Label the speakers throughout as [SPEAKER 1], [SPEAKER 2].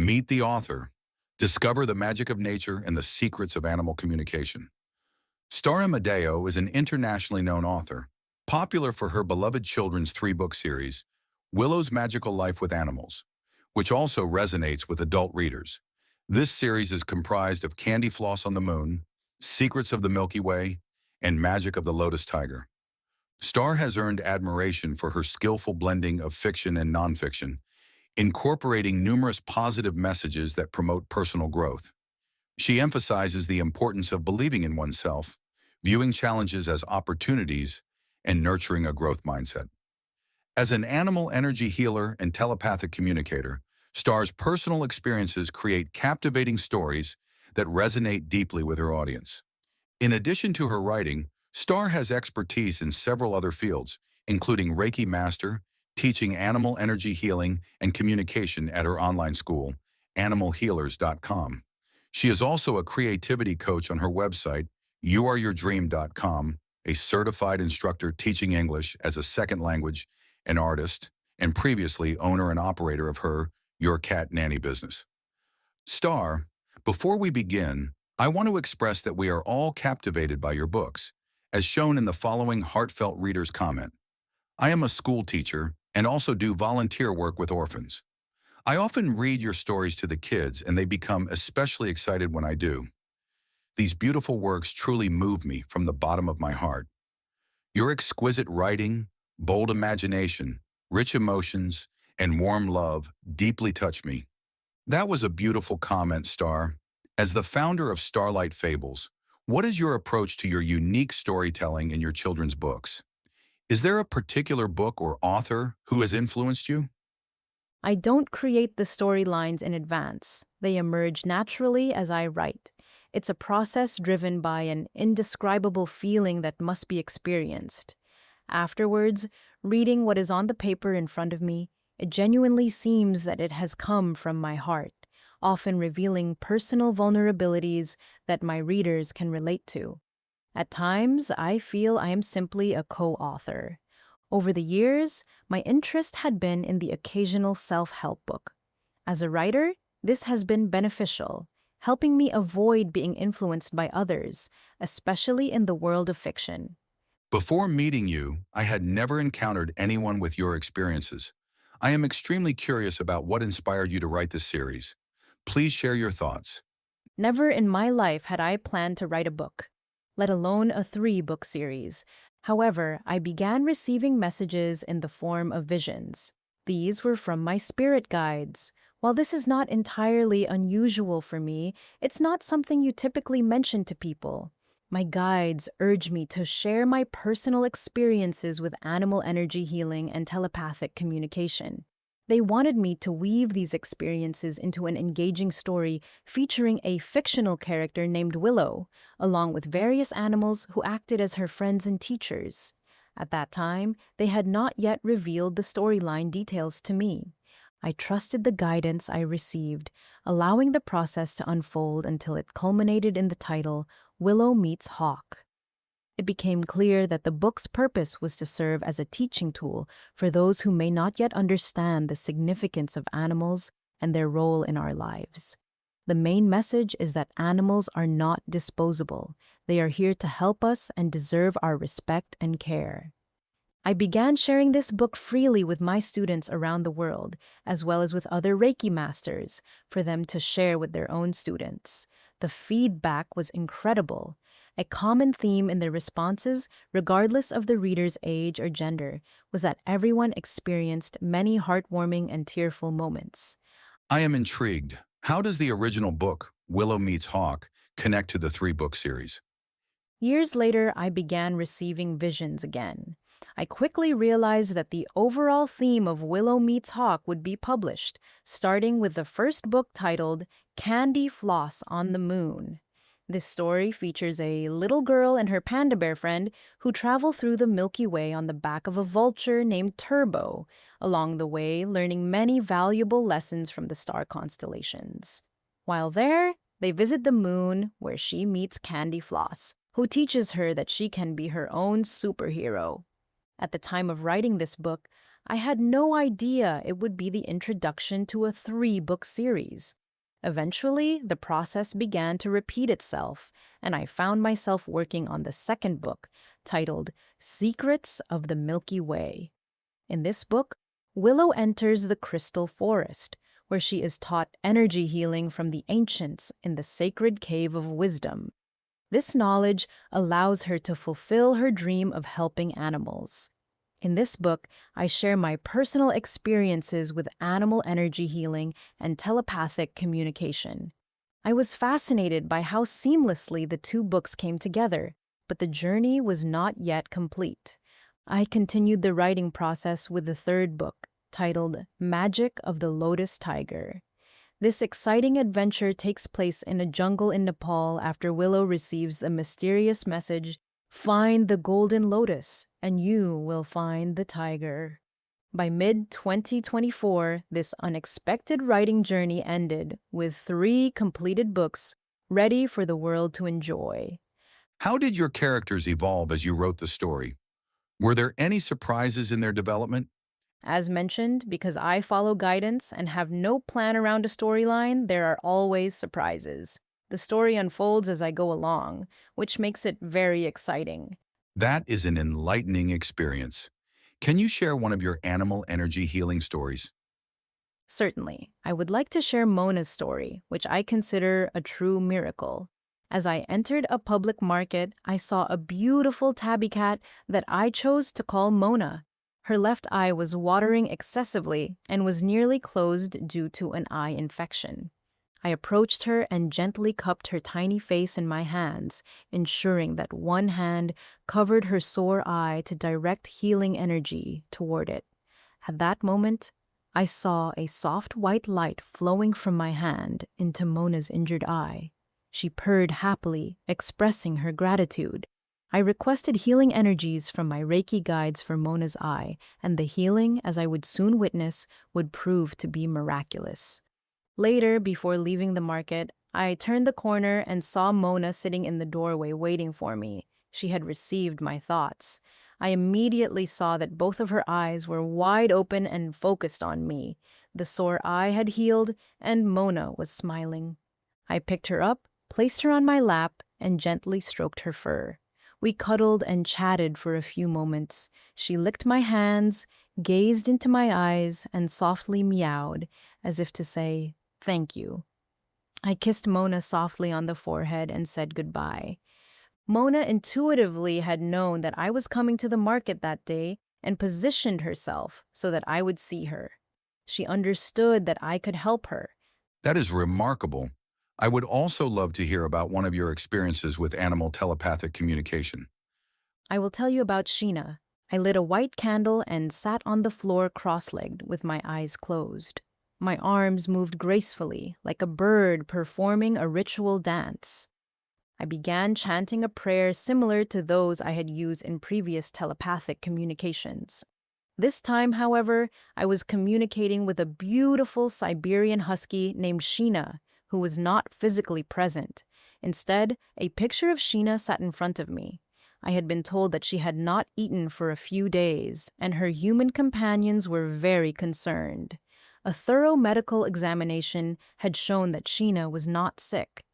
[SPEAKER 1] Meet the author. Discover the magic of nature and the secrets of animal communication. Star Amadeo is an internationally known author, popular for her beloved children's three-book series, Willow's Magical Life with Animals, which also resonates with adult readers. This series is comprised of Candy Floss on the Moon, Secrets of the Milky Way, and Magic of the Lotus Tiger. Star has earned admiration for her skillful blending of fiction and nonfiction, incorporating numerous positive messages that promote personal growth. She emphasizes the importance of believing in oneself, viewing challenges as opportunities, and nurturing a growth mindset. As an animal energy healer and telepathic communicator, Star's personal experiences create captivating stories that resonate deeply with her audience. In addition to her writing, Star has expertise in several other fields, including Reiki Master, teaching animal energy healing and communication at her online school, animalhealers.com. She is also a creativity coach on her website, youareyourdream.com, a certified instructor teaching English as a second language, an artist, and previously owner and operator of her Your Cat Nanny business. Star, before we begin, I want to express that we are all captivated by your books, as shown in the following heartfelt reader's comment. I am a school teacher and also do volunteer work with orphans. I often read your stories to the kids and they become especially excited when I do. These beautiful works truly move me from the bottom of my heart. Your exquisite writing, bold imagination, rich emotions, and warm love deeply touch me. That was a beautiful comment, Star. As the founder of Starlight Fables, what is your approach to your unique storytelling in your children's books? Is there a particular book or author who has influenced you?
[SPEAKER 2] I don't create the storylines in advance. They emerge naturally as I write. It's a process driven by an indescribable feeling that must be experienced. Afterwards, reading what is on the paper in front of me, it genuinely seems that it has come from my heart, often revealing personal vulnerabilities that my readers can relate to. At times, I feel I am simply a co-author. Over the years, my interest had been in the occasional self-help book. As a writer, this has been beneficial, helping me avoid being influenced by others, especially in the world of fiction.
[SPEAKER 1] Before meeting you, I had never encountered anyone with your experiences. I am extremely curious about what inspired you to write this series. Please share your thoughts.
[SPEAKER 2] Never in my life had I planned to write a book, let alone a three-book series. However, I began receiving messages in the form of visions. These were from my spirit guides. While this is not entirely unusual for me, it's not something you typically mention to people. My guides urge me to share my personal experiences with animal energy healing and telepathic communication. They wanted me to weave these experiences into an engaging story featuring a fictional character named Willow, along with various animals who acted as her friends and teachers. At that time, they had not yet revealed the storyline details to me. I trusted the guidance I received, allowing the process to unfold until it culminated in the title, Willow Meets Hawk. It became clear that the book's purpose was to serve as a teaching tool for those who may not yet understand the significance of animals and their role in our lives. The main message is that animals are not disposable. They are here to help us and deserve our respect and care. I began sharing this book freely with my students around the world, as well as with other Reiki masters, for them to share with their own students. The feedback was incredible. A common theme in the responses, regardless of the reader's age or gender, was that everyone experienced many heartwarming and tearful moments.
[SPEAKER 1] I am intrigued. How does the original book, Willow Meets Hawk, connect to the three-book series?
[SPEAKER 2] Years later, I began receiving visions again. I quickly realized that the overall theme of Willow Meets Hawk would be published, starting with the first book titled Candy Floss on the Moon. This story features a little girl and her panda bear friend who travel through the Milky Way on the back of a vulture named Turbo, along the way learning many valuable lessons from the star constellations. While there, they visit the moon where she meets Candy Floss, who teaches her that she can be her own superhero. At the time of writing this book, I had no idea it would be the introduction to a three-book series. Eventually, the process began to repeat itself, and I found myself working on the second book, titled Secrets of the Milky Way. In this book, Willow enters the crystal forest, where she is taught energy healing from the ancients in the sacred cave of wisdom. This knowledge allows her to fulfill her dream of helping animals. In this book, I share my personal experiences with animal energy healing and telepathic communication. I was fascinated by how seamlessly the two books came together, but the journey was not yet complete. I continued the writing process with the third book, titled Magic of the Lotus Tiger. This exciting adventure takes place in a jungle in Nepal after Willow receives the mysterious message, "Find the golden lotus, and you will find the tiger." By mid-2024, this unexpected writing journey ended with 3 completed books ready for the world to enjoy.
[SPEAKER 1] How did your characters evolve as you wrote the story? Were there any surprises in their development?
[SPEAKER 2] As mentioned, because I follow guidance and have no plan around a storyline, there are always surprises. The story unfolds as I go along, which makes it very exciting.
[SPEAKER 1] That is an enlightening experience. Can you share one of your animal energy healing stories?
[SPEAKER 2] Certainly, I would like to share Mona's story, which I consider a true miracle. As I entered a public market, I saw a beautiful tabby cat that I chose to call Mona. Her left eye was watering excessively and was nearly closed due to an eye infection. I approached her and gently cupped her tiny face in my hands, ensuring that one hand covered her sore eye to direct healing energy toward it. At that moment, I saw a soft white light flowing from my hand into Mona's injured eye. She purred happily, expressing her gratitude. I requested healing energies from my Reiki guides for Mona's eye, and the healing, as I would soon witness, would prove to be miraculous. Later, before leaving the market, I turned the corner and saw Mona sitting in the doorway waiting for me. She had received my thoughts. I immediately saw that both of her eyes were wide open and focused on me. The sore eye had healed, and Mona was smiling. I picked her up, placed her on my lap, and gently stroked her fur. We cuddled and chatted for a few moments. She licked my hands, gazed into my eyes, and softly meowed, as if to say, "Thank you." I kissed Mona softly on the forehead and said goodbye. Mona intuitively had known that I was coming to the market that day and positioned herself so that I would see her. She understood that I could help her.
[SPEAKER 1] That is remarkable. I would also love to hear about one of your experiences with animal telepathic communication.
[SPEAKER 2] I will tell you about Sheena. I lit a white candle and sat on the floor cross-legged with my eyes closed. My arms moved gracefully, like a bird performing a ritual dance. I began chanting a prayer similar to those I had used in previous telepathic communications. This time, however, I was communicating with a beautiful Siberian husky named Sheena, who was not physically present. Instead, a picture of Sheena sat in front of me. I had been told that she had not eaten for a few days, and her human companions were very concerned. A thorough medical examination had shown that Sheena was not sick.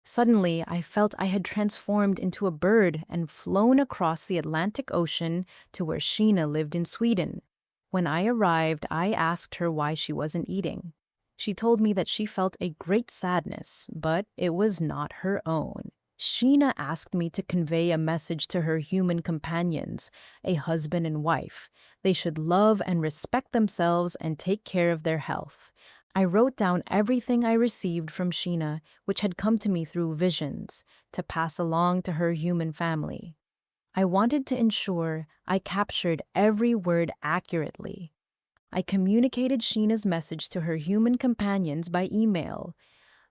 [SPEAKER 2] Suddenly, I felt I had transformed into a bird and flown across the Atlantic Ocean to where Sheena lived in Sweden. When I arrived, I asked her why she wasn't eating. She told me that she felt a great sadness, but it was not her own. Sheena asked me to convey a message to her human companions, a husband and wife. They should love and respect themselves and take care of their health. I wrote down everything I received from Sheena, which had come to me through visions, to pass along to her human family. I wanted to ensure I captured every word accurately. I communicated Sheena's message to her human companions by email.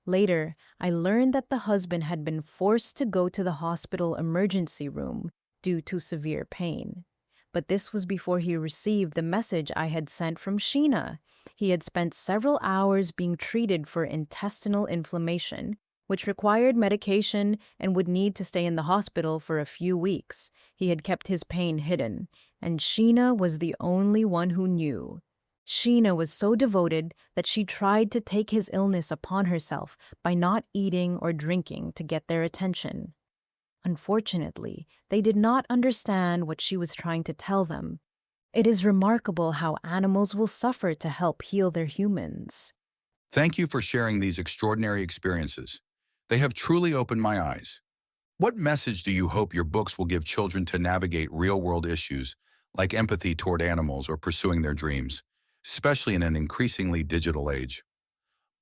[SPEAKER 2] Later, I learned that the husband had been forced to go to the hospital emergency room due to severe pain. But this was before he received the message I had sent from Sheena. He had spent several hours being treated for intestinal inflammation, which required medication and would need to stay in the hospital for a few weeks. He had kept his pain hidden. and Sheena was the only one who knew. Sheena was so devoted that she tried to take his illness upon herself by not eating or drinking to get their attention. Unfortunately, they did not understand what she was trying to tell them. It is remarkable how animals will suffer to help heal their humans.
[SPEAKER 1] Thank you for sharing these extraordinary experiences. They have truly opened my eyes. What message do you hope your books will give children to navigate real-world issues like empathy toward animals or pursuing their dreams, especially in an increasingly digital age?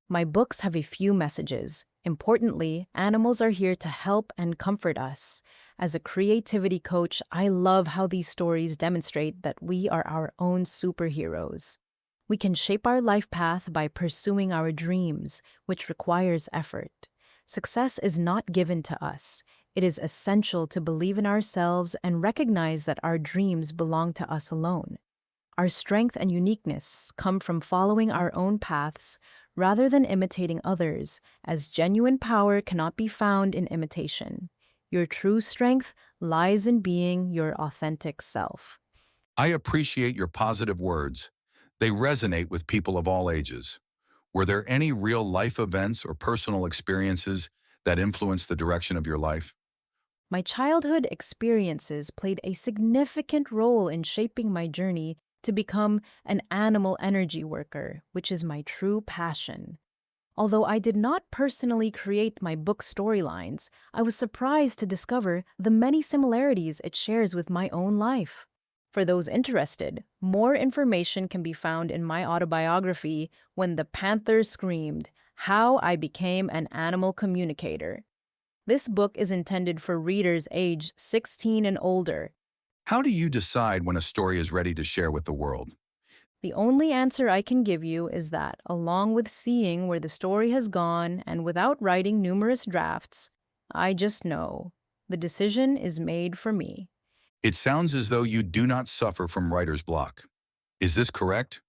[SPEAKER 2] My books have a few messages. Importantly, animals are here to help and comfort us. As a creativity coach, I love how these stories demonstrate that we are our own superheroes. We can shape our life path by pursuing our dreams, which requires effort. Success is not given to us. It is essential to believe in ourselves and recognize that our dreams belong to us alone. Our strength and uniqueness come from following our own paths rather than imitating others, as genuine power cannot be found in imitation. Your true strength lies in being your authentic self.
[SPEAKER 1] I appreciate your positive words. They resonate with people of all ages. Were there any real-life events or personal experiences that influenced the direction of your life?
[SPEAKER 2] My childhood experiences played a significant role in shaping my journey to become an animal energy worker, which is my true passion. Although I did not personally create my book storylines, I was surprised to discover the many similarities it shares with my own life. For those interested, more information can be found in my autobiography, When the Panther Screamed: How I Became an Animal Communicator. This book is intended for readers aged 16 and older.
[SPEAKER 1] How do you decide when a story is ready to share with the world?
[SPEAKER 2] The only answer I can give you is that, along with seeing where the story has gone and without writing numerous drafts, I just know. The decision is made for me.
[SPEAKER 1] It sounds as though you do not suffer from writer's block. Is this correct?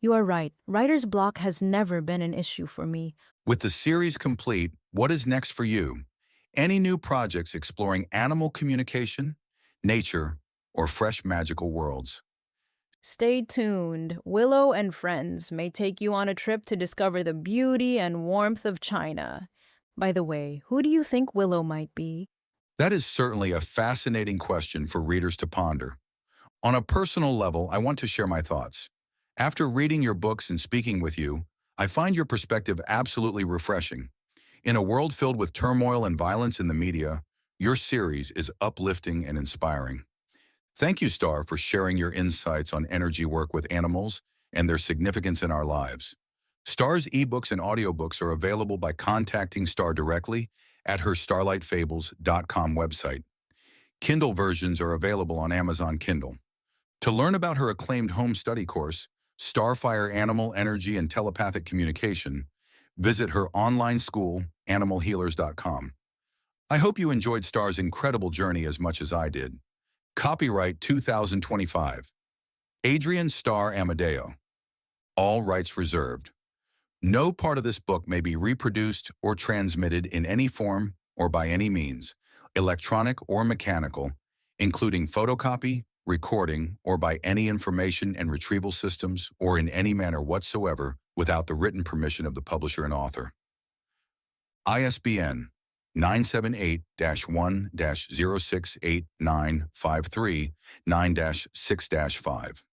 [SPEAKER 2] You are right. Writer's block has never been an issue for me.
[SPEAKER 1] With the series complete, what is next for you? Any new projects exploring animal communication, nature, or fresh magical worlds?
[SPEAKER 2] Stay tuned. Willow and friends may take you on a trip to discover the beauty and warmth of China. By the way, who do you think Willow might be?
[SPEAKER 1] That is certainly a fascinating question for readers to ponder. On a personal level, I want to share my thoughts. After reading your books and speaking with you, I find your perspective absolutely refreshing. In a world filled with turmoil and violence in the media, your series is uplifting and inspiring. Thank you, Star, for sharing your insights on energy work with animals and their significance in our lives. Star's ebooks and audiobooks are available by contacting Star directly at her starlightfables.com website. Kindle versions are available on Amazon Kindle. To learn about her acclaimed home study course, Starfire Animal Energy and Telepathic Communication, visit her online school, animalhealers.com. I hope you enjoyed Star's incredible journey as much as I did. Copyright 2025. Adrian Star Amadeo. All rights reserved. No part of this book may be reproduced or transmitted in any form or by any means, electronic or mechanical, including photocopy, recording, or by any information and retrieval systems or in any manner whatsoever without the written permission of the publisher and author. ISBN 978-1-0689539-6-5.